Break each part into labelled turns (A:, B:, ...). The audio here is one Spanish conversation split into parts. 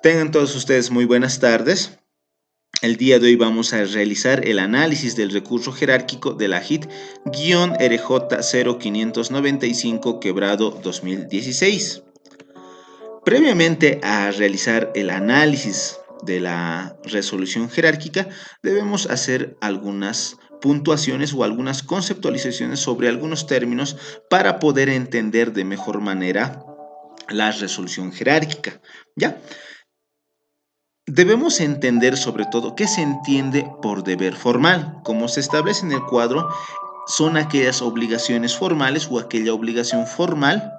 A: Tengan todos ustedes muy buenas tardes. El día de hoy vamos a realizar el análisis del recurso jerárquico de la JIT-RJ0595 quebrado 2016. Previamente a realizar el análisis de la resolución jerárquica, debemos hacer algunas puntuaciones o algunas conceptualizaciones sobre algunos términos para poder entender de mejor manera la resolución jerárquica. ¿Ya? Debemos entender sobre todo qué se entiende por deber formal. Como se establece en el cuadro, son aquellas obligaciones formales o aquella obligación formal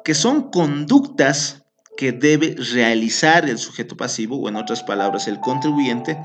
A: que son conductas que debe realizar el sujeto pasivo, o en otras palabras el contribuyente,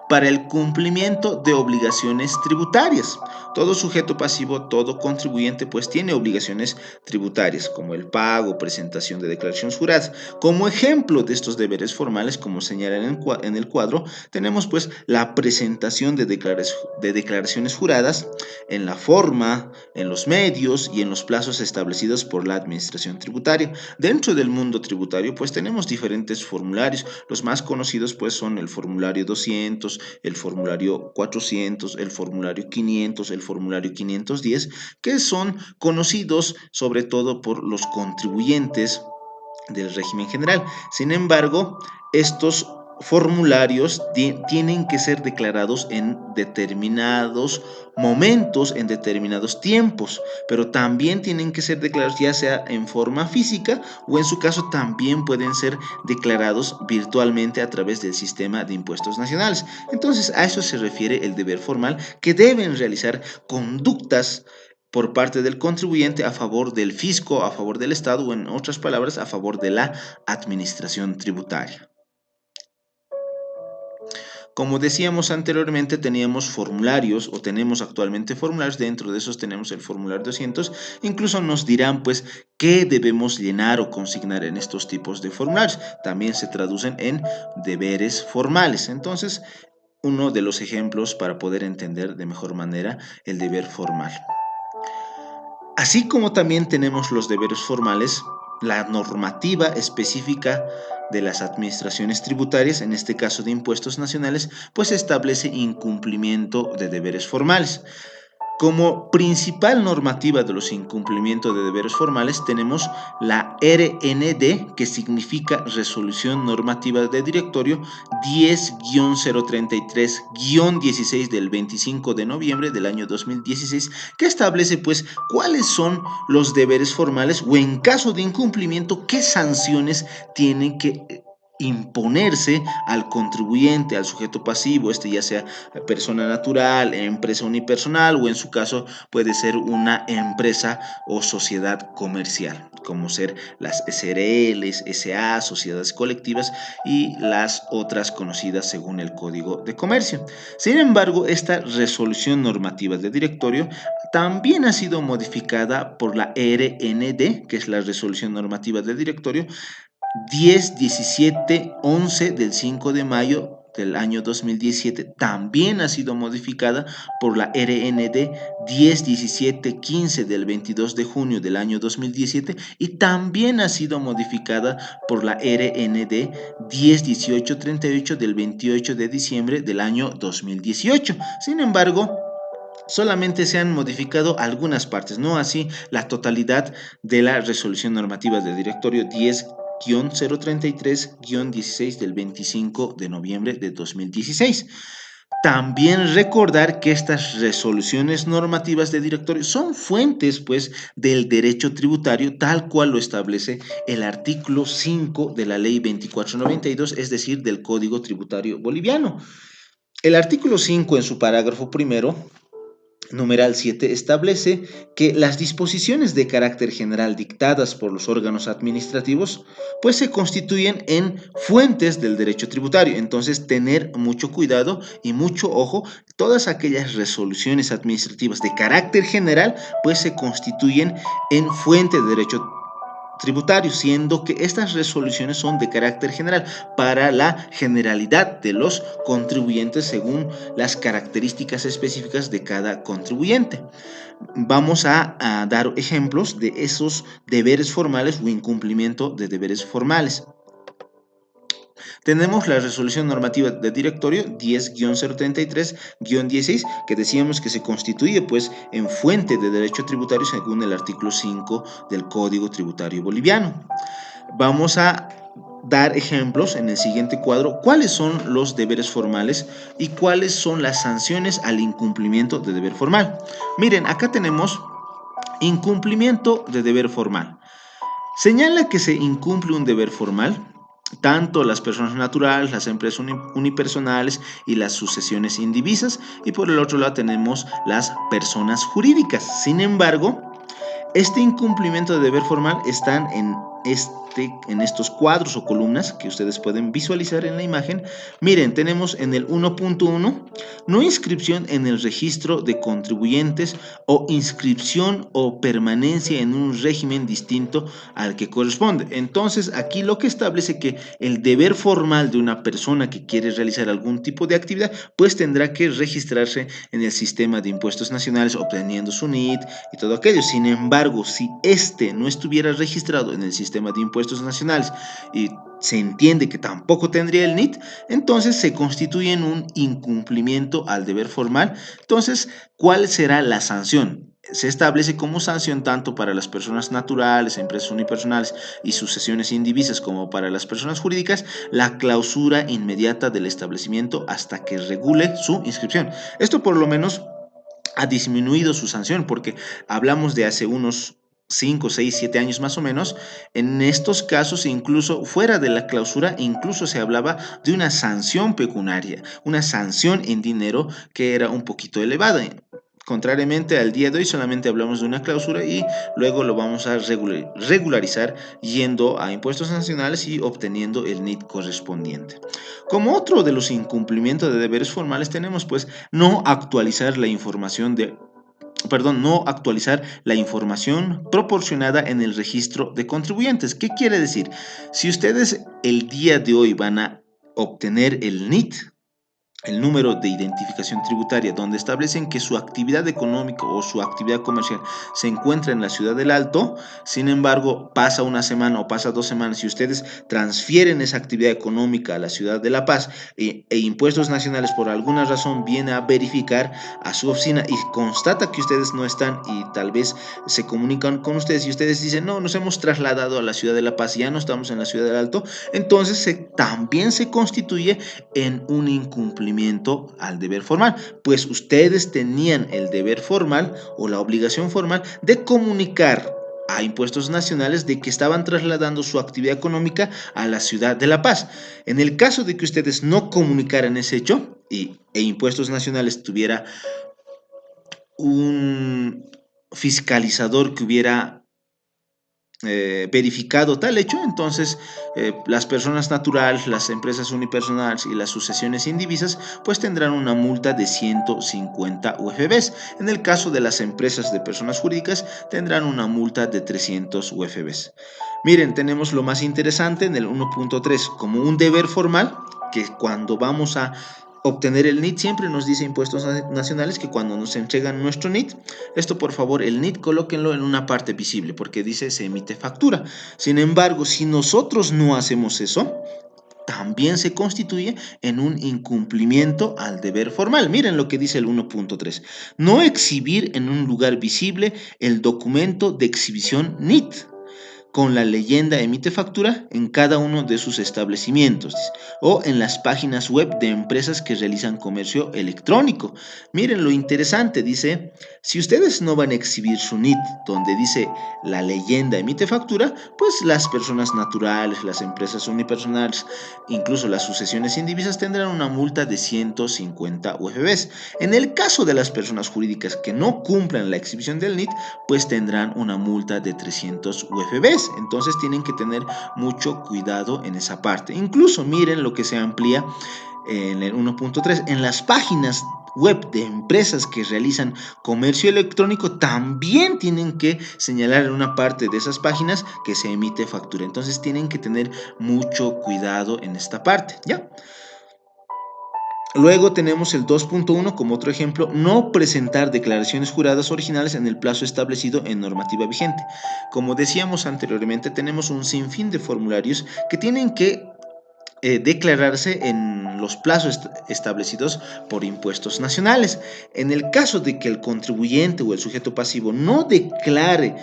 A: para el cumplimiento de obligaciones tributarias. Todo sujeto pasivo, todo contribuyente, pues tiene obligaciones tributarias, como el pago, presentación de declaraciones juradas. Como ejemplo de estos deberes formales, como señala en el cuadro, tenemos pues la presentación de declaraciones juradas en la forma, en los medios y en los plazos establecidos por la administración tributaria. Dentro del mundo tributario, pues tenemos diferentes formularios. Los más conocidos, pues, son el formulario 200, el formulario 400, el formulario 500, el formulario 510, que son conocidos sobre todo por los contribuyentes del régimen general. Sin embargo, estos formularios tienen que ser declarados en determinados momentos, en determinados tiempos, pero también tienen que ser declarados ya sea en forma física o en su caso también pueden ser declarados virtualmente a través del sistema de impuestos nacionales. Entonces, a eso se refiere el deber formal, que deben realizar conductas por parte del contribuyente a favor del fisco, a favor del Estado o en otras palabras, a favor de la administración tributaria. Como decíamos anteriormente, teníamos formularios o tenemos actualmente formularios, dentro de esos tenemos el formulario 200, incluso nos dirán pues qué debemos llenar o consignar en estos tipos de formularios. También se traducen en deberes formales. Entonces, uno de los ejemplos para poder entender de mejor manera el deber formal. Así como también tenemos los deberes formales, la normativa específica de las administraciones tributarias, en este caso de impuestos nacionales, pues establece incumplimiento de deberes formales. Como principal normativa de los incumplimientos de deberes formales tenemos la RND, que significa Resolución Normativa de Directorio 10-033-16 del 25 de noviembre del año 2016, que establece pues cuáles son los deberes formales o en caso de incumplimiento qué sanciones tienen que imponerse al contribuyente, al sujeto pasivo, ya sea persona natural, empresa unipersonal o en su caso puede ser una empresa o sociedad comercial, como ser las SRLs, SA, sociedades colectivas y las otras conocidas según el Código de Comercio. Sin embargo, esta resolución normativa de directorio también ha sido modificada por la RND, que es la resolución normativa de directorio, 10-17-11 del 5 de mayo del año 2017 también ha sido modificada por la RND 10-17-15 del 22 de junio del año 2017 y también ha sido modificada por la RND 10-18-38 del 28 de diciembre del año 2018. Sin embargo, solamente se han modificado algunas partes, no así la totalidad de la resolución normativa del directorio 10-033-16 del 25 de noviembre de 2016. También recordar que estas resoluciones normativas de directorio son fuentes pues del derecho tributario tal cual lo establece el artículo 5 de la ley 2492, es decir, del Código Tributario Boliviano. El artículo 5 en su parágrafo primero numeral 7 establece que las disposiciones de carácter general dictadas por los órganos administrativos pues se constituyen en fuentes del derecho tributario. Entonces, tener mucho cuidado y mucho ojo, todas aquellas resoluciones administrativas de carácter general pues se constituyen en fuente de derecho tributario, siendo que estas resoluciones son de carácter general para la generalidad de los contribuyentes según las características específicas de cada contribuyente. Vamos a dar ejemplos de esos deberes formales o incumplimiento de deberes formales. Tenemos la resolución normativa del directorio 10-033-16, que decíamos que se constituye pues en fuente de derecho tributario según el artículo 5 del Código Tributario Boliviano. Vamos a dar ejemplos en el siguiente cuadro, cuáles son los deberes formales y cuáles son las sanciones al incumplimiento de deber formal. Miren, acá tenemos incumplimiento de deber formal. Señala que se incumple un deber formal tanto las personas naturales, las empresas unipersonales y las sucesiones indivisas, y por el otro lado tenemos las personas jurídicas. Sin embargo, este incumplimiento de deber formal están en estos cuadros o columnas que ustedes pueden visualizar en la imagen. Miren, tenemos en el 1.1 no inscripción en el registro de contribuyentes o inscripción o permanencia en un régimen distinto al que corresponde. Entonces aquí lo que establece que el deber formal de una persona que quiere realizar algún tipo de actividad pues tendrá que registrarse en el sistema de impuestos nacionales obteniendo su NIT y todo aquello. Sin embargo, si este no estuviera registrado en el sistema de impuestos nacionales y se entiende que tampoco tendría el NIT, entonces se constituye en un incumplimiento al deber formal. Entonces, ¿cuál será la sanción? Se establece como sanción tanto para las personas naturales, empresas unipersonales y sucesiones indivisas como para las personas jurídicas la clausura inmediata del establecimiento hasta que regule su inscripción. Esto por lo menos ha disminuido su sanción porque hablamos de hace unos 5, 6, 7 años más o menos. En estos casos, incluso fuera de la clausura, incluso se hablaba de una sanción pecuniaria, una sanción en dinero que era un poquito elevada. Contrariamente al día de hoy, solamente hablamos de una clausura y luego lo vamos a regularizar yendo a impuestos nacionales y obteniendo el NIT correspondiente. Como otro de los incumplimientos de deberes formales tenemos pues no actualizar la información no actualizar la información proporcionada en el registro de contribuyentes. ¿Qué quiere decir? Si ustedes el día de hoy van a obtener el NIT, el número de identificación tributaria, donde establecen que su actividad económica o su actividad comercial se encuentra en la ciudad del Alto. Sin embargo, pasa una semana o pasa 2 semanas y ustedes transfieren esa actividad económica a la ciudad de La Paz e Impuestos Nacionales por alguna razón viene a verificar a su oficina y constata que ustedes no están y tal vez se comunican con ustedes y ustedes dicen, no, nos hemos trasladado a la ciudad de La Paz, ya no estamos en la ciudad del Alto, entonces también se constituye en un incumplimiento al deber formal, pues ustedes tenían el deber formal o la obligación formal de comunicar a Impuestos Nacionales de que estaban trasladando su actividad económica a la ciudad de La Paz. En el caso de que ustedes no comunicaran ese hecho e Impuestos Nacionales tuviera un fiscalizador que hubiera verificado tal hecho, entonces las personas naturales, las empresas unipersonales y las sucesiones indivisas pues tendrán una multa de 150 UFBs. En el caso de las empresas de personas jurídicas tendrán una multa de 300 UFBs. Miren, tenemos lo más interesante en el 1.3 como un deber formal, que cuando vamos a obtener el NIT siempre nos dice Impuestos Nacionales que cuando nos entregan nuestro NIT, esto por favor el NIT colóquenlo en una parte visible porque dice se emite factura. Sin embargo, si nosotros no hacemos eso, también se constituye en un incumplimiento al deber formal. Miren lo que dice el 1.3. No exhibir en un lugar visible el documento de exhibición NIT con la leyenda emite factura en cada uno de sus establecimientos o en las páginas web de empresas que realizan comercio electrónico. Miren lo interesante, dice, si ustedes no van a exhibir su NIT donde dice la leyenda emite factura, pues las personas naturales, las empresas unipersonales, incluso las sucesiones indivisas tendrán una multa de 150 UFBs. En el caso de las personas jurídicas que no cumplan la exhibición del NIT, pues tendrán una multa de 300 UFBs. Entonces tienen que tener mucho cuidado en esa parte. Incluso miren lo que se amplía en el 1.3. En las páginas web de empresas que realizan comercio electrónico también tienen que señalar en una parte de esas páginas que se emite factura. Entonces tienen que tener mucho cuidado en esta parte, ¿ya? Luego tenemos el 2.1 como otro ejemplo, no presentar declaraciones juradas originales en el plazo establecido en normativa vigente. Como decíamos anteriormente, tenemos un sinfín de formularios que tienen que declararse en los plazos establecidos por impuestos nacionales. En el caso de que el contribuyente o el sujeto pasivo no declare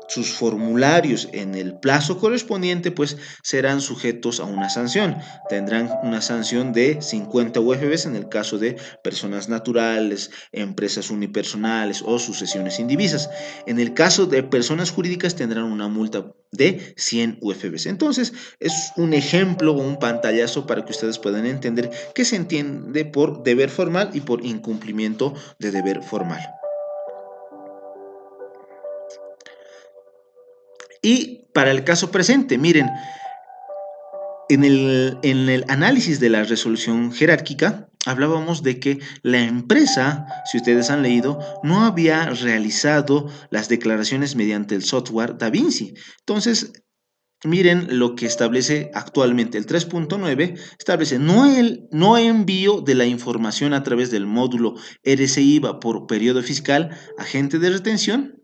A: sus formularios en el plazo correspondiente, pues serán sujetos a una sanción. Tendrán una sanción de 50 UFBs en el caso de personas naturales, empresas unipersonales o sucesiones indivisas. En el caso de personas jurídicas tendrán una multa de 100 UFBs. Entonces, es un ejemplo o un pantallazo para que ustedes puedan entender qué se entiende por deber formal y por incumplimiento de deber formal. Y para el caso presente, miren, en el análisis de la resolución jerárquica, hablábamos de que la empresa, si ustedes han leído, no había realizado las declaraciones mediante el software DaVinci. Entonces, miren lo que establece actualmente el 3.9, establece no envío de la información a través del módulo RCIVA por periodo fiscal, agente de retención.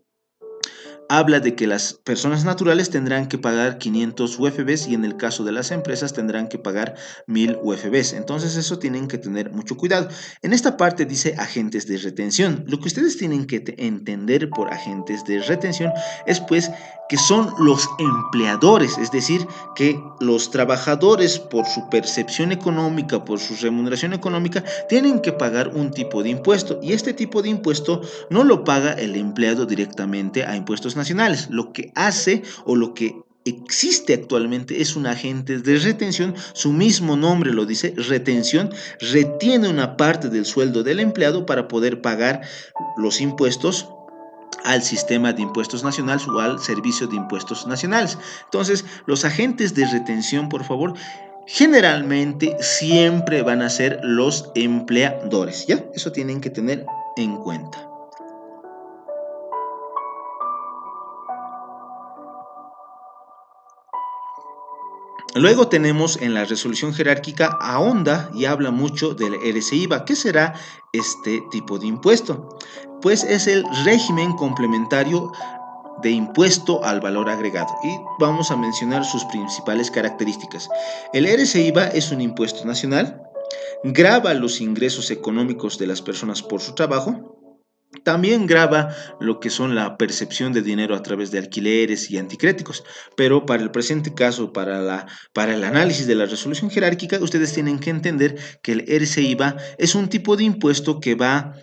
A: Habla de que las personas naturales tendrán que pagar 500 UFBs y en el caso de las empresas tendrán que pagar 1000 UFBs. Entonces eso tienen que tener mucho cuidado. En esta parte dice agentes de retención. Lo que ustedes tienen que entender por agentes de retención es pues que son los empleadores, es decir, que los trabajadores por su percepción económica, por su remuneración económica, tienen que pagar un tipo de impuesto y este tipo de impuesto no lo paga el empleado directamente a impuestos nacionales. Lo que hace o lo que existe actualmente es un agente de retención, su mismo nombre lo dice, retención, retiene una parte del sueldo del empleado para poder pagar los impuestos al sistema de impuestos nacionales o al servicio de impuestos nacionales. Entonces, los agentes de retención, por favor, generalmente siempre van a ser los empleadores, ¿ya? Eso tienen que tener en cuenta. Luego tenemos en la resolución jerárquica ahonda y habla mucho del RCIVA. ¿Qué será este tipo de impuesto? Pues es el régimen complementario de impuesto al valor agregado y vamos a mencionar sus principales características. El RCIVA es un impuesto nacional, grava los ingresos económicos de las personas por su trabajo. También grava lo que son la percepción de dinero a través de alquileres y anticréticos, pero para el presente caso, para el análisis de la resolución jerárquica, ustedes tienen que entender que el RCIVA es un tipo de impuesto que va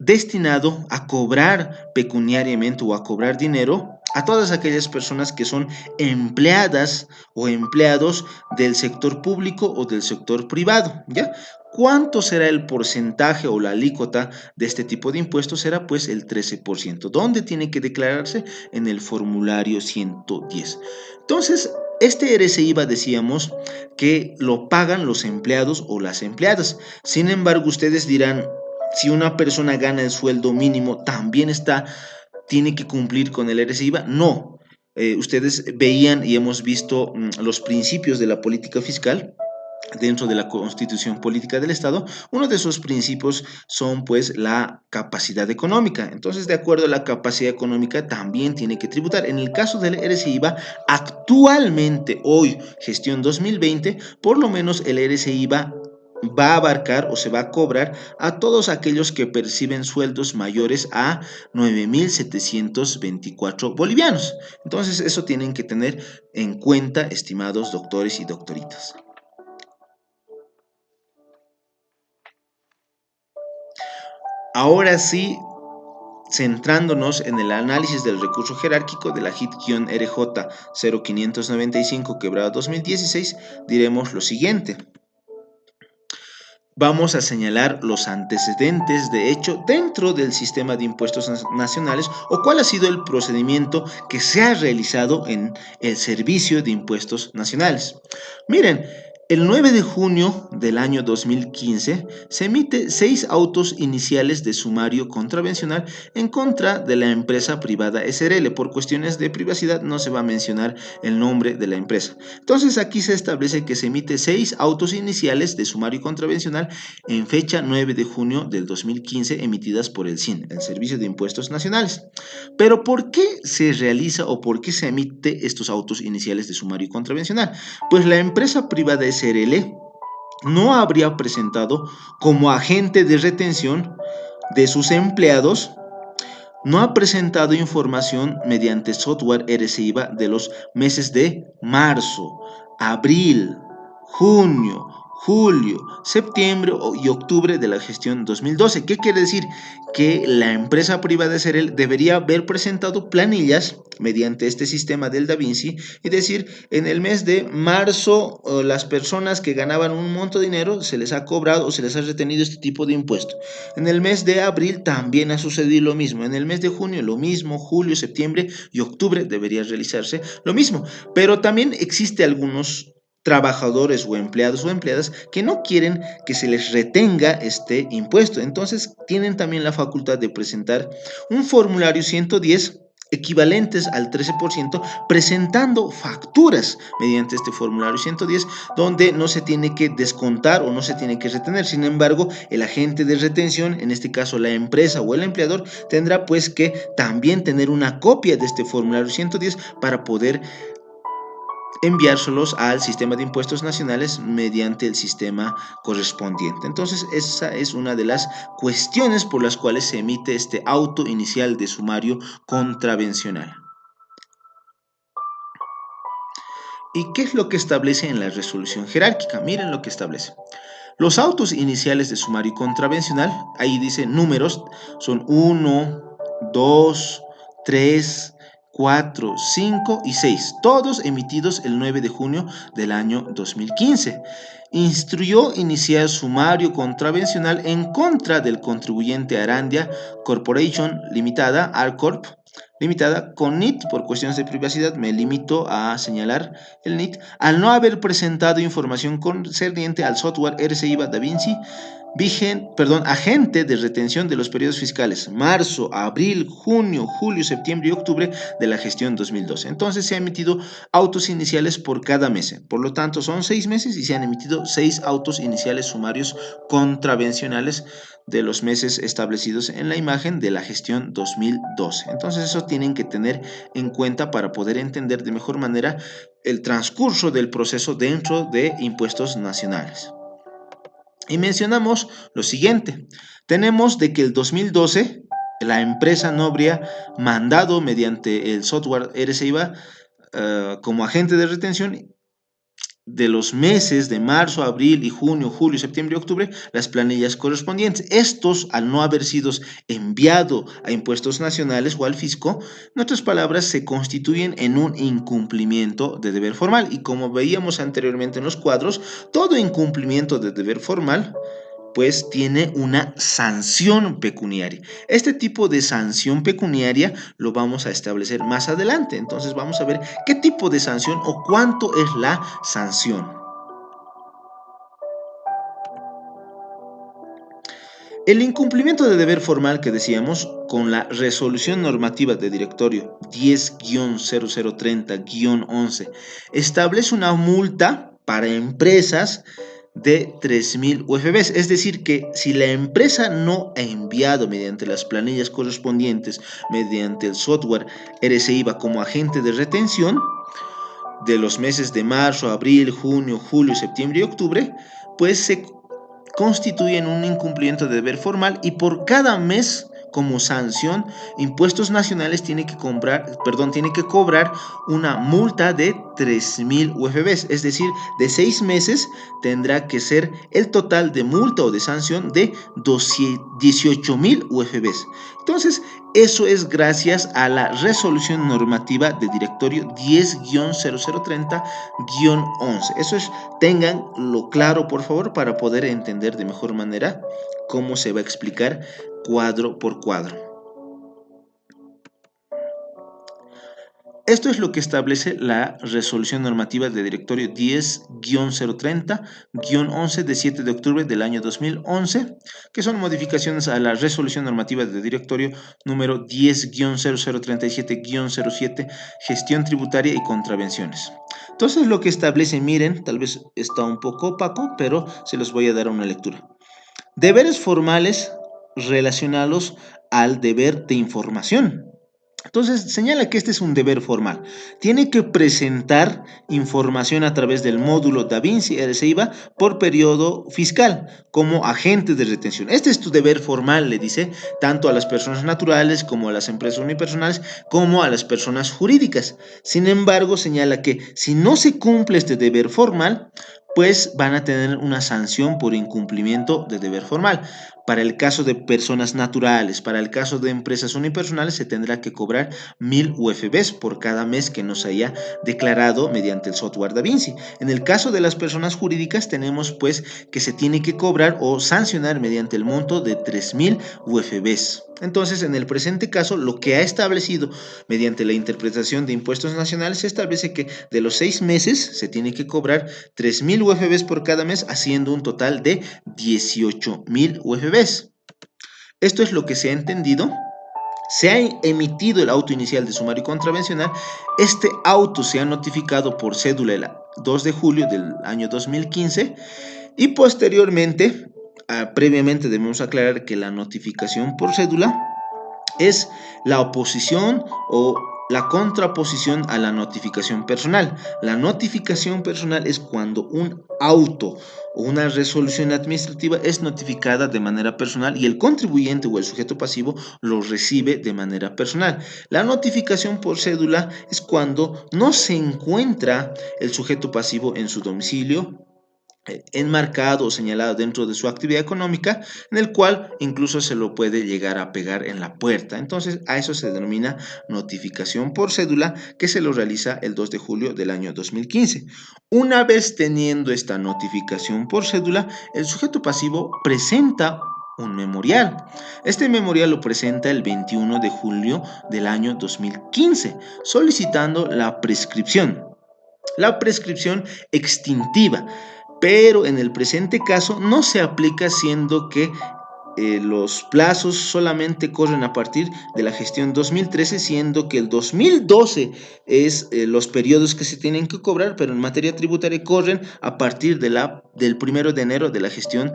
A: destinado a cobrar pecuniariamente o a cobrar dinero a todas aquellas personas que son empleadas o empleados del sector público o del sector privado, ¿ya? ¿Cuánto será el porcentaje o la alícuota de este tipo de impuestos? Será pues el 13%. ¿Dónde tiene que declararse? En el formulario 110. Entonces, este RCIVA decíamos que lo pagan los empleados o las empleadas. Sin embargo, ustedes dirán, si una persona gana el sueldo mínimo, también tiene que cumplir con el RCIVA. No. Ustedes veían y hemos visto los principios de la política fiscal dentro de la Constitución Política del Estado. Uno de esos principios son pues la capacidad económica. Entonces, de acuerdo a la capacidad económica, también tiene que tributar. En el caso del RCIVA, actualmente, hoy, gestión 2020, por lo menos el RCIVA va a abarcar o se va a cobrar a todos aquellos que perciben sueldos mayores a 9.724 bolivianos. Entonces, eso tienen que tener en cuenta, estimados doctores y doctoritas. Ahora sí, centrándonos en el análisis del recurso jerárquico de la HIT-RJ 0595 quebrado 2016, diremos lo siguiente. Vamos a señalar los antecedentes de hecho dentro del sistema de impuestos nacionales o cuál ha sido el procedimiento que se ha realizado en el servicio de impuestos nacionales. Miren, el 9 de junio del año 2015 se emite 6 autos iniciales de sumario contravencional en contra de la empresa privada SRL. Por cuestiones de privacidad no se va a mencionar el nombre de la empresa. Entonces aquí se establece que se emite 6 autos iniciales de sumario contravencional en fecha 9 de junio del 2015 emitidas por el SIN, el Servicio de Impuestos Nacionales. Pero ¿por qué se realiza o por qué se emite estos autos iniciales de sumario contravencional? Pues la empresa privada SRL no habría presentado como agente de retención de sus empleados, no ha presentado información mediante software RCIVA de los meses de marzo, abril, junio, julio, septiembre y octubre de la gestión 2012. ¿Qué quiere decir? Que la empresa privada SRL debería haber presentado planillas mediante este sistema del DaVinci y decir, en el mes de marzo las personas que ganaban un monto de dinero se les ha cobrado o se les ha retenido este tipo de impuesto. En el mes de abril también ha sucedido lo mismo. En el mes de junio lo mismo, julio, septiembre y octubre debería realizarse lo mismo. Pero también existe algunos trabajadores o empleados o empleadas que no quieren que se les retenga este impuesto. Entonces tienen también la facultad de presentar un formulario 110 equivalentes al 13%, presentando facturas mediante este formulario 110, donde no se tiene que descontar o no se tiene que retener. Sin embargo, el agente de retención, en este caso la empresa o el empleador, tendrá pues que también tener una copia de este formulario 110 para poder enviárselos al sistema de impuestos nacionales mediante el sistema correspondiente. Entonces, esa es una de las cuestiones por las cuales se emite este auto inicial de sumario contravencional. ¿Y qué es lo que establece en la resolución jerárquica? Miren lo que establece. Los autos iniciales de sumario contravencional, ahí dice números, son 1, 2, 3, 4, 5 y 6, todos emitidos el 9 de junio del año 2015. Instruyó iniciar sumario contravencional en contra del contribuyente Arandia Corporation Limitada, ARCorp, Limitada, con NIT. Por cuestiones de privacidad me limito a señalar el NIT, al no haber presentado información concerniente al software RCIVA DaVinci agente de retención de los periodos fiscales marzo, abril, junio, julio, septiembre y octubre de la gestión 2012. Entonces se han emitido autos iniciales por cada mes. Por lo tanto, son 6 meses y se han emitido 6 autos iniciales sumarios contravencionales de los meses establecidos en la imagen de la gestión 2012. Entonces eso tienen que tener en cuenta para poder entender de mejor manera el transcurso del proceso dentro de impuestos nacionales. Y mencionamos lo siguiente, tenemos de que el 2012 la empresa no habría mandado mediante el software RCIVA como agente de retención de los meses de marzo, abril y junio, julio, septiembre y octubre, las planillas correspondientes. Estos, al no haber sido enviado a impuestos nacionales o al fisco, en otras palabras, se constituyen en un incumplimiento de deber formal. Y como veíamos anteriormente en los cuadros, todo incumplimiento de deber formal pues tiene una sanción pecuniaria. Este tipo de sanción pecuniaria lo vamos a establecer más adelante. Entonces vamos a ver qué tipo de sanción o cuánto es la sanción. El incumplimiento de deber formal que decíamos con la resolución normativa de directorio 10-0030-11 establece una multa para empresas de 3.000 UFBs, es decir que si la empresa no ha enviado mediante las planillas correspondientes, mediante el software RCIVA como agente de retención de los meses de marzo, abril, junio, julio, septiembre y octubre, pues se constituyen un incumplimiento de deber formal y por cada mes como sanción, Impuestos Nacionales tiene que cobrar una multa de 3.000 UFBs, es decir, de 6 meses tendrá que ser el total de multa o de sanción de 18.000 UFBs. Entonces, eso es gracias a la resolución normativa de directorio 10-0030-11. Eso es, tenganlo claro por favor para poder entender de mejor manera cómo se va a explicar cuadro por cuadro. Esto es lo que establece la resolución normativa de directorio 10-030-11 de 7 de octubre del año 2011, que son modificaciones a la resolución normativa de directorio número 10-0037-07, gestión tributaria y contravenciones. Entonces lo que establece, miren, tal vez está un poco opaco, pero se los voy a dar una lectura. Deberes formales relacionados al deber de información. Entonces, señala que este es un deber formal. Tiene que presentar información a través del módulo Da Vinci Ereceiva por periodo fiscal como agente de retención. Este es tu deber formal, le dice, tanto a las personas naturales como a las empresas unipersonales, como a las personas jurídicas. Sin embargo, señala que si no se cumple este deber formal, pues van a tener una sanción por incumplimiento de deber formal. Para el caso de personas naturales, para el caso de empresas unipersonales, se tendrá que cobrar 1000 UFBs por cada mes que nos haya declarado mediante el software Da Vinci. En el caso de las personas jurídicas, tenemos pues que se tiene que cobrar o sancionar mediante el monto de 3000 UFBs. Entonces, en el presente caso, lo que ha establecido mediante la interpretación de impuestos nacionales, se establece que de los 6 meses se tiene que cobrar 3000 UFBs por cada mes, haciendo un total de 18000 UFBs. Esto es lo que se ha entendido. Se ha emitido el auto inicial de sumario contravencional. Este auto se ha notificado por cédula el 2 de julio del año 2015 y posteriormente, previamente debemos aclarar que la notificación por cédula es la oposición o la contraposición a la notificación personal. La notificación personal es cuando un auto o una resolución administrativa es notificada de manera personal y el contribuyente o el sujeto pasivo lo recibe de manera personal. La notificación por cédula es cuando no se encuentra el sujeto pasivo en su domicilio enmarcado o señalado dentro de su actividad económica, en el cual incluso se lo puede llegar a pegar en la puerta. Entonces, a eso se denomina notificación por cédula, que se lo realiza el 2 de julio del año 2015. Una vez teniendo esta notificación por cédula, el sujeto pasivo presenta un memorial. Este memorial lo presenta el 21 de julio del año 2015, solicitando la prescripción. La prescripción extintiva, pero en el presente caso no se aplica, siendo que los plazos solamente corren a partir de la gestión 2013, siendo que el 2012 es los periodos que se tienen que cobrar, pero en materia tributaria corren a partir del 1 de enero de la gestión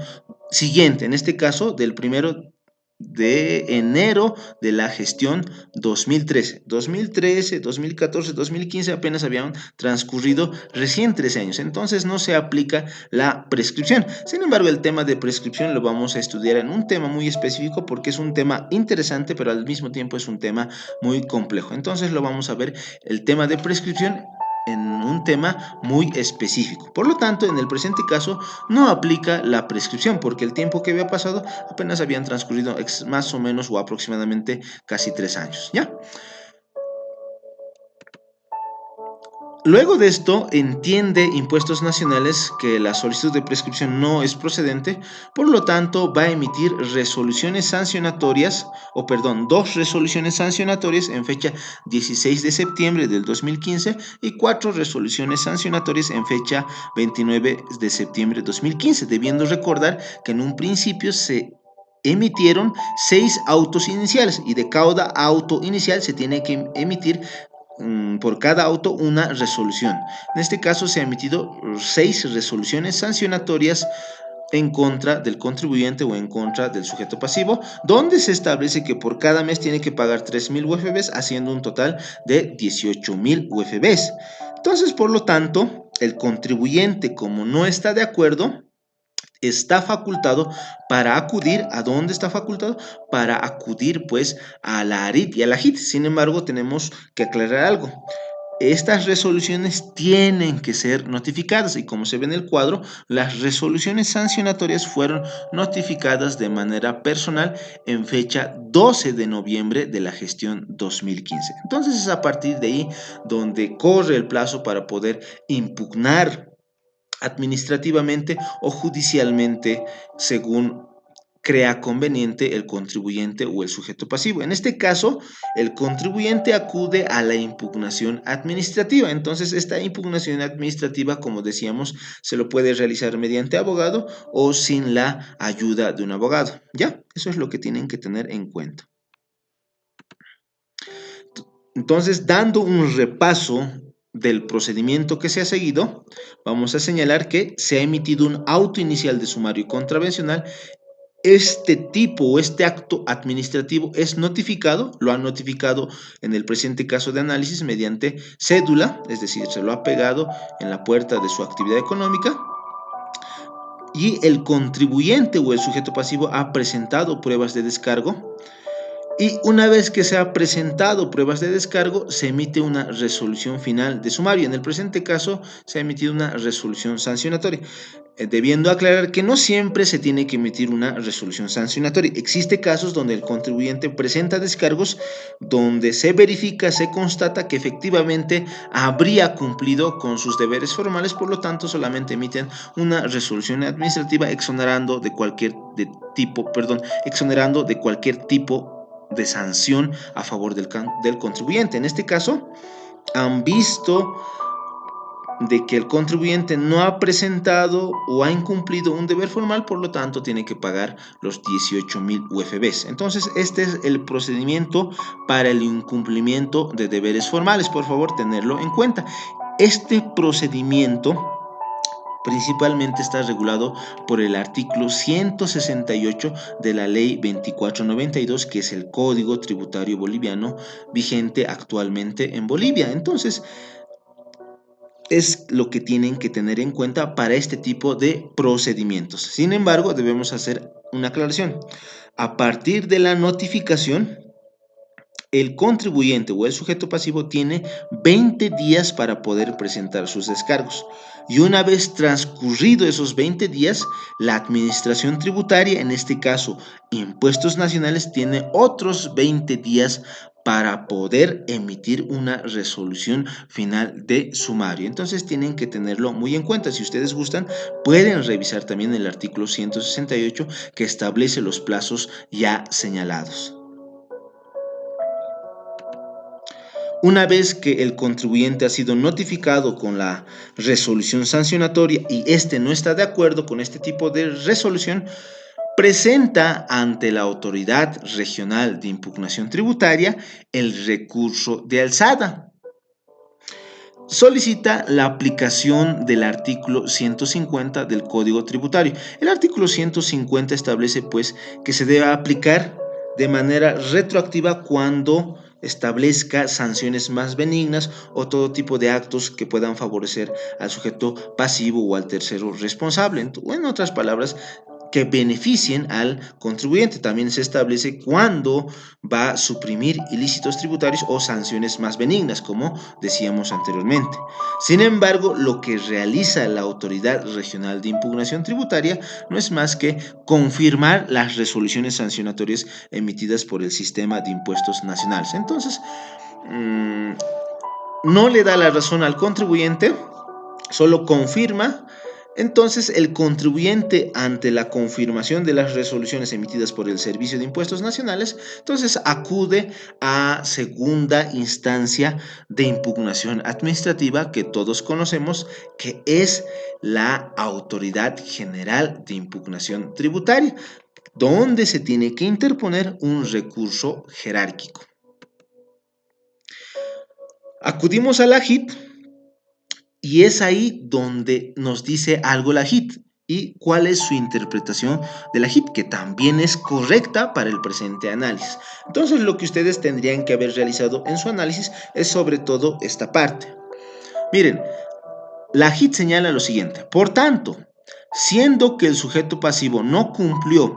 A: siguiente, en este caso del 1 de enero de la gestión 2013. 2013, 2014, 2015 apenas habían transcurrido recién 13 años, entonces no se aplica la prescripción. Sin embargo, el tema de prescripción lo vamos a estudiar en un tema muy específico porque es un tema interesante, pero al mismo tiempo es un tema muy complejo. Entonces lo vamos a ver el tema de prescripción en un tema muy específico. Por lo tanto, en el presente caso no aplica la prescripción porque el tiempo que había pasado apenas habían transcurrido más o menos o aproximadamente casi 3 años, ¿ya? Luego de esto, entiende Impuestos Nacionales que la solicitud de prescripción no es procedente, por lo tanto va a emitir resoluciones sancionatorias, o perdón, dos resoluciones sancionatorias en fecha 16 de septiembre del 2015 y 4 resoluciones sancionatorias en fecha 29 de septiembre de 2015, debiendo recordar que en un principio se emitieron 6 autos iniciales y de cada auto inicial se tiene que emitir por cada auto una resolución. En este caso se han emitido 6 resoluciones sancionatorias en contra del contribuyente o en contra del sujeto pasivo, donde se establece que por cada mes tiene que pagar 3000 UFBs, haciendo un total de 18000 UFBs. Entonces, por lo tanto, el contribuyente, como no está de acuerdo, está facultado para acudir. ¿A dónde está facultado? Para acudir pues a la ARIT y a la JIT. Sin embargo, tenemos que aclarar algo. Estas resoluciones tienen que ser notificadas y, como se ve en el cuadro, las resoluciones sancionatorias fueron notificadas de manera personal en fecha 12 de noviembre de la gestión 2015. Entonces es a partir de ahí donde corre el plazo para poder impugnar administrativamente o judicialmente, según crea conveniente el contribuyente o el sujeto pasivo. En este caso, el contribuyente acude a la impugnación administrativa. Entonces, esta impugnación administrativa, como decíamos, se lo puede realizar mediante abogado o sin la ayuda de un abogado. ¿Ya? Eso es lo que tienen que tener en cuenta. Entonces, dando un repaso del procedimiento que se ha seguido, vamos a señalar que se ha emitido un auto inicial de sumario contravencional este tipo o este acto administrativo es notificado, lo han notificado en el presente caso de análisis mediante cédula, es decir, se lo ha pegado en la puerta de su actividad económica, y el contribuyente o el sujeto pasivo ha presentado pruebas de descargo. Y una vez que se ha presentado pruebas de descargo, se emite una resolución final de sumario. En el presente caso, se ha emitido una resolución sancionatoria. Debiendo aclarar que no siempre se tiene que emitir una resolución sancionatoria. Existen casos donde el contribuyente presenta descargos, donde se verifica, se constata que efectivamente habría cumplido con sus deberes formales, por lo tanto solamente emiten una resolución administrativa exonerando de cualquier tipo de sanción a favor del contribuyente. En este caso, han visto de que el contribuyente no ha presentado o ha incumplido un deber formal, por lo tanto tiene que pagar los 18,000 UFBs. Entonces, este es el procedimiento para el incumplimiento de deberes formales. Por favor, tenerlo en cuenta. Este procedimiento principalmente está regulado por el artículo 168 de la ley 2492, que es el Código Tributario Boliviano vigente actualmente en Bolivia. Entonces, es lo que tienen que tener en cuenta para este tipo de procedimientos. Sin embargo, debemos hacer una aclaración. A partir de la notificación, el contribuyente o el sujeto pasivo tiene 20 días para poder presentar sus descargos. Y una vez transcurrido esos 20 días, la administración tributaria, en este caso Impuestos Nacionales, tiene otros 20 días para poder emitir una resolución final de sumario. Entonces tienen que tenerlo muy en cuenta. Si ustedes gustan, pueden revisar también el artículo 168 que establece los plazos ya señalados. Una vez que el contribuyente ha sido notificado con la resolución sancionatoria y éste no está de acuerdo con este tipo de resolución, presenta ante la Autoridad Regional de Impugnación Tributaria el recurso de alzada. Solicita la aplicación del artículo 150 del Código Tributario. El artículo 150 establece pues que se debe aplicar de manera retroactiva cuando establezca sanciones más benignas o todo tipo de actos que puedan favorecer al sujeto pasivo o al tercero responsable. En otras palabras, que beneficien al contribuyente. También se establece cuándo va a suprimir ilícitos tributarios o sanciones más benignas, como decíamos anteriormente. Sin embargo, lo que realiza la Autoridad Regional de Impugnación Tributaria no es más que confirmar las resoluciones sancionatorias emitidas por el Sistema de Impuestos Nacionales. Entonces, no le da la razón al contribuyente, solo confirma. Entonces, el contribuyente, ante la confirmación de las resoluciones emitidas por el Servicio de Impuestos Nacionales, entonces acude a segunda instancia de impugnación administrativa, que todos conocemos, que es la Autoridad General de Impugnación Tributaria, donde se tiene que interponer un recurso jerárquico. Acudimos a la JIT. Y es ahí donde nos dice algo la JIT y cuál es su interpretación de la JIT, que también es correcta para el presente análisis. Entonces, lo que ustedes tendrían que haber realizado en su análisis es sobre todo esta parte. Miren, la JIT señala lo siguiente: por tanto, siendo que el sujeto pasivo no cumplió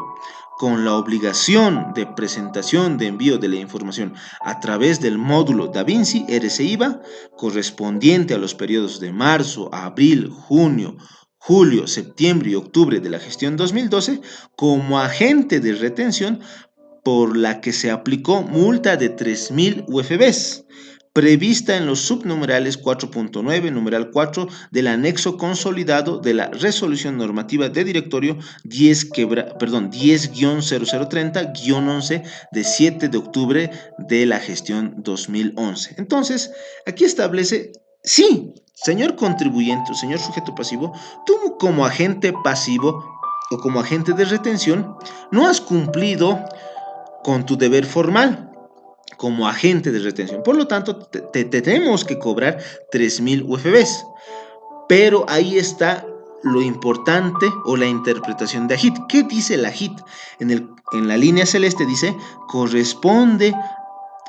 A: con la obligación de presentación de envío de la información a través del módulo Da Vinci RCIVA, correspondiente a los periodos de marzo, abril, junio, julio, septiembre y octubre de la gestión 2012, como agente de retención, por la que se aplicó multa de 3,000 UFBs, prevista en los subnumerales 4.9, numeral 4 del anexo consolidado de la resolución normativa de directorio 10-0030-11 de 7 de octubre de la gestión 2011. Entonces, aquí establece, sí, señor contribuyente o señor sujeto pasivo, tú como agente pasivo o como agente de retención no has cumplido con tu deber formal como agente de retención. Por lo tanto, te tenemos que cobrar 3,000 UFBs. Pero ahí está lo importante o la interpretación de AJIT. ¿Qué dice la AJIT? En la línea celeste dice, corresponde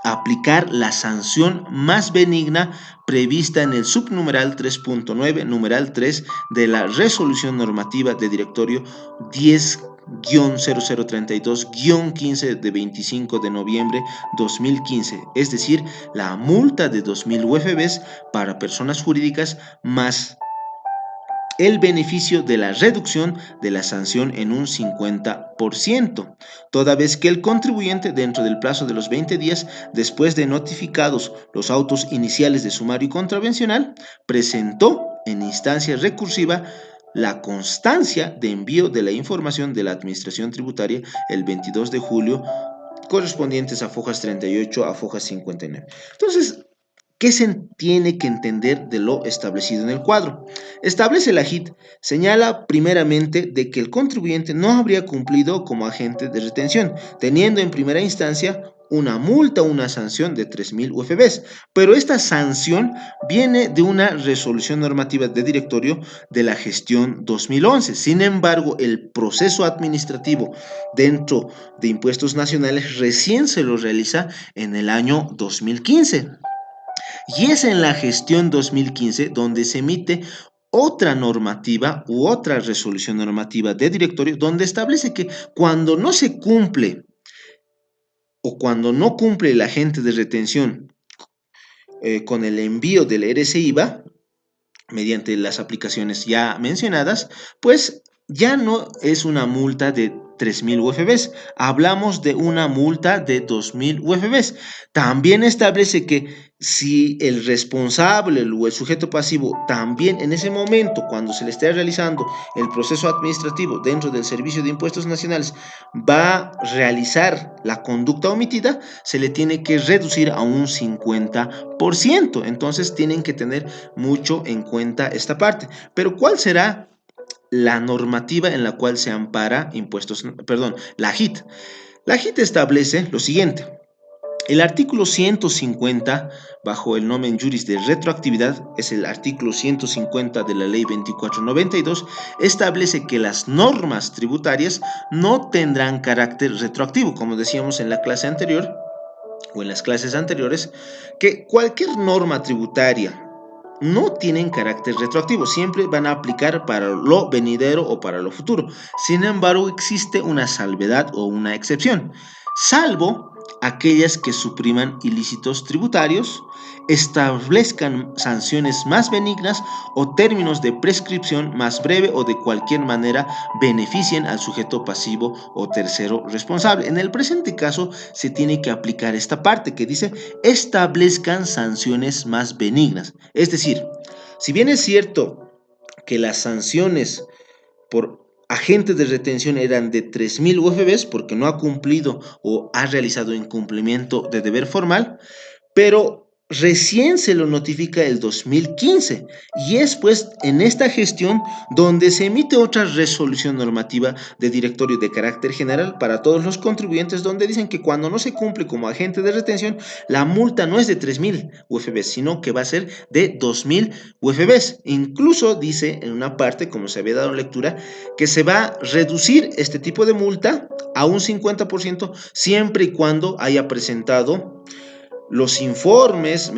A: aplicar la sanción más benigna prevista en el subnumeral 3.9, numeral 3 de la resolución normativa de directorio 10-0032-15 de 25 de noviembre 2015, es decir, la multa de 2.000 UFBs para personas jurídicas más el beneficio de la reducción de la sanción en un 50%, toda vez que el contribuyente, dentro del plazo de los 20 días después de notificados los autos iniciales de sumario y contravencional, presentó en instancia recursiva la constancia de envío de la información de la Administración Tributaria el 22 de julio, correspondientes a fojas 38 a fojas 59. Entonces, ¿qué se tiene que entender de lo establecido en el cuadro? Establece la JIT, señala primeramente de que el contribuyente no habría cumplido como agente de retención, teniendo en primera instancia una multa o una sanción de 3.000 UFBs, pero esta sanción viene de una resolución normativa de directorio de la gestión 2011. Sin embargo, el proceso administrativo dentro de impuestos nacionales recién se lo realiza en el año 2015. Y es en la gestión 2015 donde se emite otra normativa u otra resolución normativa de directorio donde establece que cuando no se cumple o cuando no cumple el agente de retención con el envío del RCIVA mediante las aplicaciones ya mencionadas, pues ya no es una multa de 3.000 UFBs, hablamos de una multa de 2.000 UFBs. También establece que si el responsable o el sujeto pasivo también en ese momento, cuando se le esté realizando el proceso administrativo dentro del Servicio de Impuestos Nacionales, va a realizar la conducta omitida, se le tiene que reducir a un 50%. Entonces tienen que tener mucho en cuenta esta parte. Pero ¿cuál será la normativa en la cual se ampara la JIT? La JIT establece lo siguiente. El artículo 150, bajo el nomen juris de retroactividad, es el artículo 150 de la ley 2492, establece que las normas tributarias no tendrán carácter retroactivo, como decíamos en la clase anterior o en las clases anteriores, que cualquier norma tributaria no tienen carácter retroactivo, siempre van a aplicar para lo venidero o para lo futuro. Sin embargo, existe una salvedad o una excepción, salvo aquellas que supriman ilícitos tributarios, establezcan sanciones más benignas o términos de prescripción más breve o de cualquier manera beneficien al sujeto pasivo o tercero responsable. En el presente caso se tiene que aplicar esta parte que dice establezcan sanciones más benignas. Es decir, si bien es cierto que las sanciones por agentes de retención eran de 3.000 UFBs porque no ha cumplido o ha realizado incumplimiento de deber formal, pero recién se lo notifica el 2015 y es pues en esta gestión donde se emite otra resolución normativa de directorio de carácter general para todos los contribuyentes donde dicen que cuando no se cumple como agente de retención la multa no es de 3.000 UFBs sino que va a ser de 2.000 UFBs. Incluso dice en una parte, como se había dado lectura, que se va a reducir este tipo de multa a un 50% siempre y cuando haya presentado los informes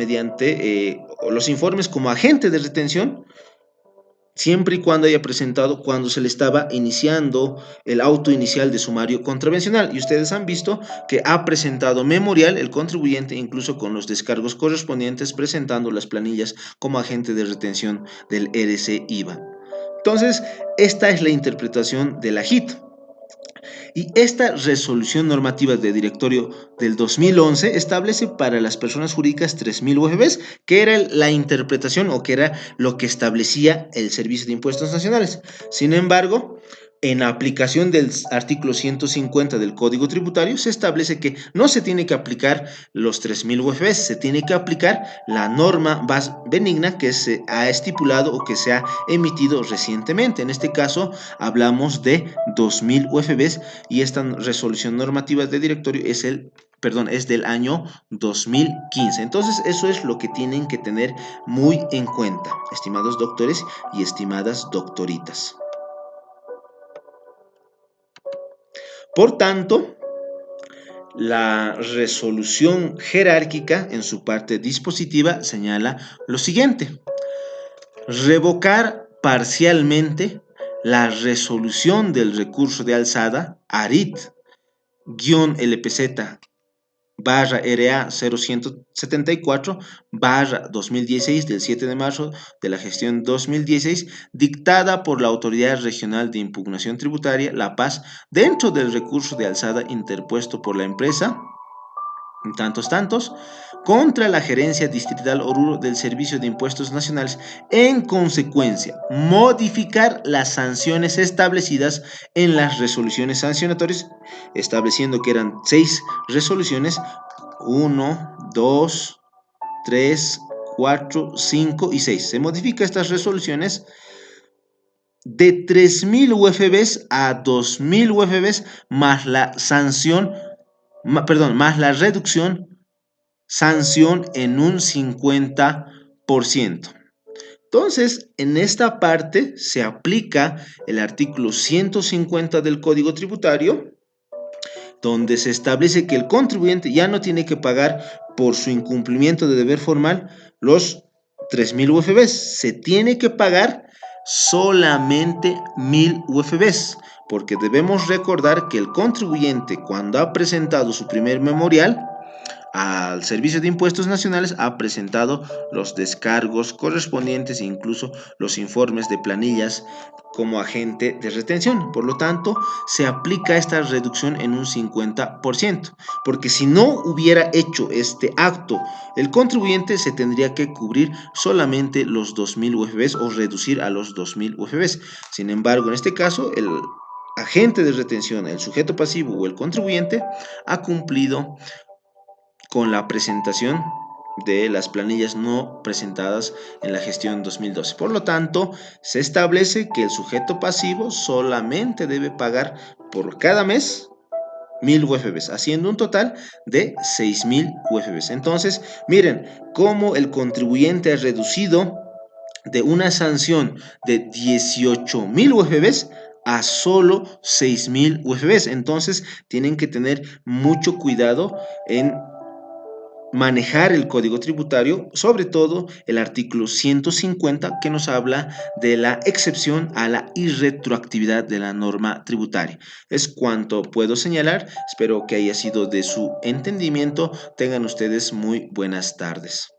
A: los informes como agente de retención, siempre y cuando haya presentado cuando se le estaba iniciando el auto inicial de sumario contravencional. Y ustedes han visto que ha presentado memorial el contribuyente, incluso con los descargos correspondientes, presentando las planillas como agente de retención del RCIVA. Entonces, esta es la interpretación de la JIT. Y esta resolución normativa de directorio del 2011 establece para las personas jurídicas 3.000 UFBs, que era la interpretación o que era lo que establecía el Servicio de Impuestos Nacionales. Sin embargo, en aplicación del artículo 150 del Código Tributario se establece que no se tiene que aplicar los 3.000 UFBs, se tiene que aplicar la norma más benigna que se ha estipulado o que se ha emitido recientemente. En este caso hablamos de 2.000 UFBs y esta resolución normativa de directorio es el es del año 2015. Entonces, eso es lo que tienen que tener muy en cuenta, estimados doctores y estimadas doctoritas. Por tanto, la resolución jerárquica en su parte dispositiva señala lo siguiente: revocar parcialmente la resolución del recurso de alzada ARIT-LPZ barra RA 0174 barra 2016 del 7 de marzo de la gestión 2016, dictada por la Autoridad Regional de Impugnación Tributaria, La Paz, dentro del recurso de alzada interpuesto por la empresa tantos, contra la Gerencia Distrital Oruro del Servicio de Impuestos Nacionales. En consecuencia, modificar las sanciones establecidas en las resoluciones sancionatorias, estableciendo que eran 6 resoluciones: 1, 2, 3, 4, 5 y 6. Se modifica estas resoluciones de 3.000 UFBs a 2.000 UFBs más la sanción, más la reducción sanción en un 50%. Entonces, en esta parte se aplica el artículo 150 del Código Tributario, donde se establece que el contribuyente ya no tiene que pagar por su incumplimiento de deber formal los 3.000 UFBs, se tiene que pagar solamente 1.000 UFBs, porque debemos recordar que el contribuyente, cuando ha presentado su primer memorial al Servicio de Impuestos Nacionales, ha presentado los descargos correspondientes e incluso los informes de planillas como agente de retención. Por lo tanto, se aplica esta reducción en un 50%, porque si no hubiera hecho este acto, el contribuyente se tendría que cubrir solamente los 2.000 UFBs o reducir a los 2.000 UFBs. Sin embargo, en este caso, el agente de retención, el sujeto pasivo o el contribuyente ha cumplido con la presentación de las planillas no presentadas en la gestión 2012. Por lo tanto, se establece que el sujeto pasivo solamente debe pagar por cada mes 1.000 UFBs, haciendo un total de 6.000 UFBs. Entonces, miren cómo el contribuyente ha reducido de una sanción de 18.000 UFBs a solo 6.000 UFBs. Entonces, tienen que tener mucho cuidado en manejar el código tributario, sobre todo el artículo 150, que nos habla de la excepción a la irretroactividad de la norma tributaria. Es cuanto puedo señalar. Espero que haya sido de su entendimiento. Tengan ustedes muy buenas tardes.